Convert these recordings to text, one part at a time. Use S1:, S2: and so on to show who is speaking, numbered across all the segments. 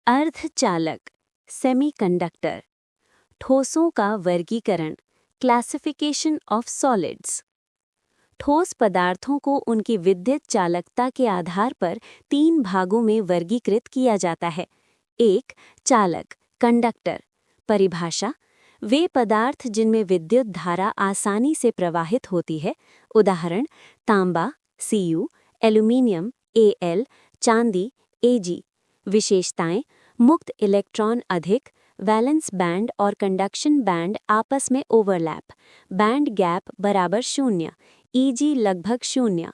S1: अर्धचालक सेमीकंडक्टर। ठोसों का वर्गीकरण क्लासिफिकेशन ऑफ सॉलिड्स। ठोस पदार्थों को उनकी विद्युत चालकता के आधार पर 3 भागों में वर्गीकृत किया जाता है। 1. चालक कंडक्टर। परिभाषा: वे पदार्थ जिनमें विद्युत धारा आसानी से प्रवाहित होती है। उदाहरण: तांबा Cu, एल्यूमीनियम Al, चांदी Ag। विशेषताएं: मुक्त इलेक्ट्रॉन अधिक, वैलेंस बैंड और कंडक्शन बैंड आपस में ओवरलैप, बैंड गैप बराबर 0, Eg लगभग 0।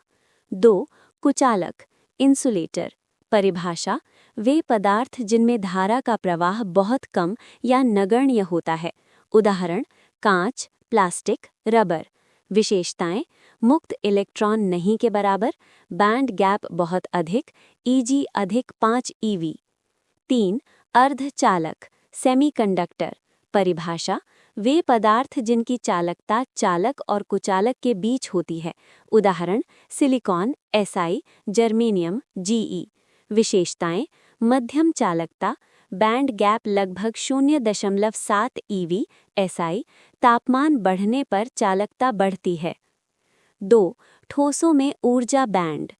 S1: 2. कुचालक इंसुलेटर। परिभाषा: वे पदार्थ जिनमें धारा का प्रवाह बहुत कम या नगण्य होता है। उदाहरण: कांच, प्लास्टिक, रबर। विशेषताएं: मुक्त इलेक्ट्रॉन नहीं के बराबर, बैंड गैप बहुत अधिक, Eg अधिक 5 eV। 3. अर्धचालक सेमीकंडक्टर। परिभाषा: वे पदार्थ जिनकी चालकता चालक और कुचालक के बीच होती है। उदाहरण: सिलिकॉन Si, जर्मेनियम Ge। विशेषताएं: मध्यम चालकता, बैंड गैप लगभग 0.7 eV Si, तापमान बढ़ने पर चालकता बढ़ती है। 2. ठोसों में ऊर्जा बैंड।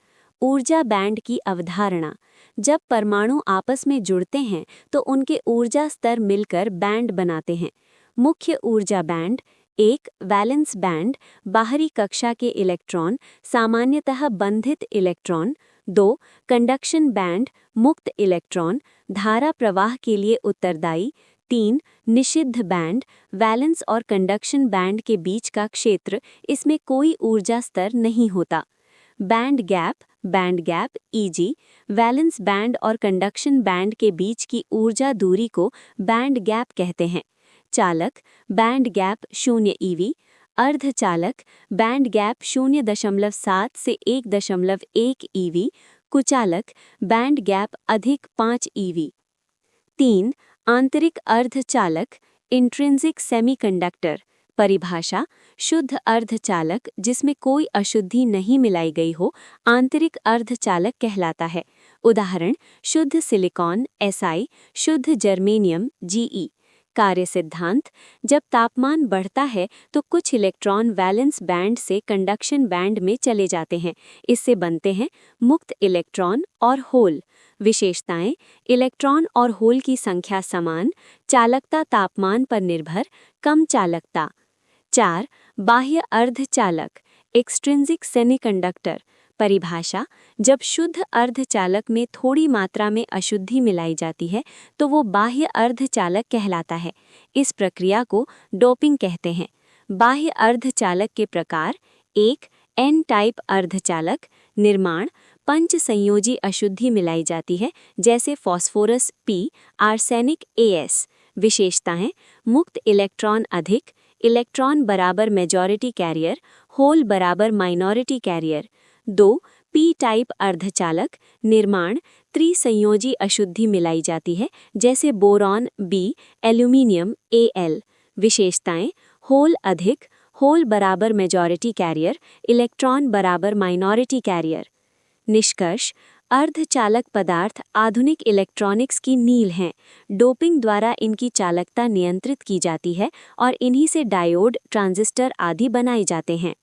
S1: ऊर्जा बैंड की अवधारणा: जब परमाणु आपस में जुड़ते हैं तो उनके ऊर्जा स्तर मिलकर बैंड बनाते हैं। मुख्य ऊर्जा बैंड: 1. वैलेंस बैंड, बाहरी कक्षा के इलेक्ट्रॉन, सामान्यतः बंधित इलेक्ट्रॉन। 2. कंडक्शन बैंड, मुक्त इलेक्ट्रॉन, धारा प्रवाह के लिए उत्तरदायी। 3. निषिद्ध बैंड, वैलेंस और कंडक्शन बैंड के बीच का क्षेत्र, इसमें कोई ऊर्जा स्तर नहीं होता। Band gap Eg, valence band और कंडक्शन बैंड के बीच की ऊर्जा दूरी को बैंड गैप कहते हैं। चालक बैंड गैप 0 eV। अर्धचालक बैंड गैप 0.7 से 1.1 eV। कुचालक बैंड गैप अधिक 5 eV। 3. आंतरिक अर्धचालक इंट्रिंसिक सेमीकंडक्टर। परिभाषा: शुद्ध अर्धचालक जिसमें कोई अशुद्धि नहीं मिलाई गई हो, आंतरिक अर्धचालक कहलाता है। उदाहरण: शुद्ध सिलिकॉन Si, शुद्ध जर्मेनियम Ge। कार्य सिद्धांत: जब तापमान बढ़ता है तो कुछ इलेक्ट्रॉन वैलेंस बैंड से कंडक्शन बैंड में चले जाते हैं। इससे बनते हैं मुक्त इलेक्ट्रॉन और होल। विशेषताएं: इलेक्ट्रॉन और होल की संख्या समान, चालकता तापमान पर निर्भर, कम चालकता। 4. बाह्य अर्धचालक एक्सट्रिंसिक सेमीकंडक्टर। परिभाषा: जब शुद्ध अर्धचालक में थोड़ी मात्रा में अशुद्धि मिलाई जाती है तो वो बाह्य अर्धचालक कहलाता है। इस प्रक्रिया को डोपिंग कहते हैं। बाह्य अर्धचालक के प्रकार: 1. एन टाइप अर्धचालक। निर्माण: पंच संयोजी अशुद्धि मिलाई जाती है, जैसे फास्फोरस P, आर्सेनिक As। विशेषताएं: मुक्त इलेक्ट्रॉन अधिक, इलेक्ट्रॉन बराबर मेजॉरिटी कैरियर, होल बराबर माइनॉरिटी कैरियर। 2. P टाइप अर्धचालक। निर्माण: त्रिसंयोजी अशुद्धि मिलाई जाती है, जैसे बोरॉन B, एल्यूमीनियम Al। विशेषताएं: होल अधिक, होल बराबर मेजॉरिटी कैरियर, इलेक्ट्रॉन बराबर माइनॉरिटी कैरियर। निष्कर्ष: अर्धचालक पदार्थ आधुनिक इलेक्ट्रॉनिक्स की नींव हैं। डोपिंग द्वारा इनकी चालकता नियंत्रित की जाती है और इन्हीं से डायोड, ट्रांजिस्टर आदि बनाए जाते हैं।